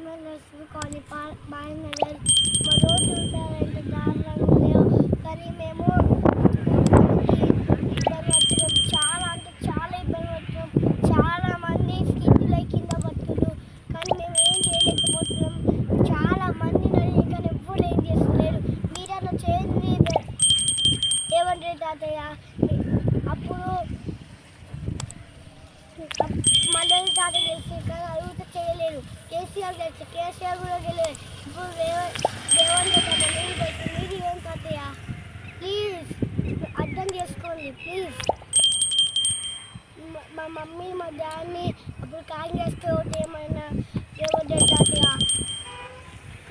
Lakshmi colony Balanagar మా road చూసారంటే దారుణంగా ఉన్నాయో కానీ మేము ఇబ్బంది పడుతున్నాం. చాలా అంటే చాలా ఇబ్బంది పడుతున్నాం. చాలా మంది స్కిట్ల కింద పడుతున్నారు కానీ మేము ఏం చేయలేకపోతున్నాం. చాలా మందిని అడిగి కానీ ఎవ్వరు ఏం చేస్తలేరు. మీరన్నా చేయండి ఏమంటారు తాతయ్య. అప్పుడు మండలి తాత తెలిసి కానీ అడుగుతూ చేయలేరు. కేసీఆర్ తెలుసు, కేసీఆర్ కూడా తెలియదు. ఇప్పుడు రేవంత్ తాత మీరు తెలుసు, మీరు ఏం తాతయ్య ప్లీజ్ అర్థం చేసుకోండి ప్లీజ్. మా మమ్మీ మా డాడీని అప్పుడు కాంగ్రెస్కి ఓటు ఏమైనా ఏమంటారు తాతయ్య.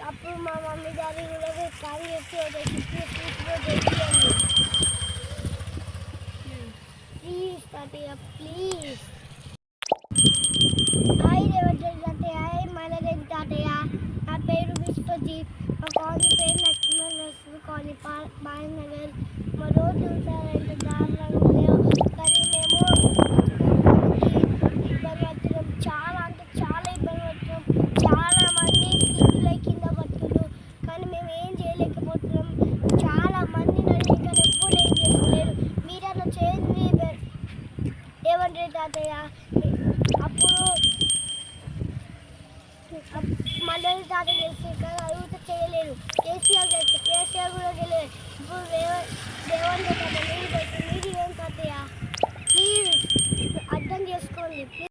అప్పుడు మా మమ్మీ డాడీ కూడా కాంగ్రెస్కి ఓటేసి ప్లీజ్ తాతయ్య ప్లీజ్. హాయ్ రేవంత్ తాతయ్య, హాయ్ మనరేంటి తాతయ్య. నా పేరు విశ్వజిత్. మా కాలనీ పేరు లక్ష్మీ కాలనీ బాలనగర్. మా రోడ్డు చూసారంటే దారుణంగా ఉన్నాయో కానీ మేము ఇబ్బంది పడుతున్నాం. చాలా అంటే చాలా ఇబ్బంది పడుతున్నాం. చాలా మంది స్కిట్ల కింద పడుతున్నారు కానీ మేము ఏం చేయలేకపోతున్నాం. చాలా మందిని అడిగి కానీ ఎవ్వరు ఏం చేస్తలేరు. మీరన్నా చేయండి ఏమంటారు తాతయ్య. అప్పుడు మండలి తాత తెలిసి కానీ అడుగుతూ చేయలేరు. కేసీఆర్ తెలుసు, కేసీఆర్ కూడా తెలియదు. ఇప్పుడు రేవంత్ తాత మీరు తెలుసు, మీరు ఏం తాతయ్య ప్లీజ్ అర్థం చేసుకోండి ప్లీజ్.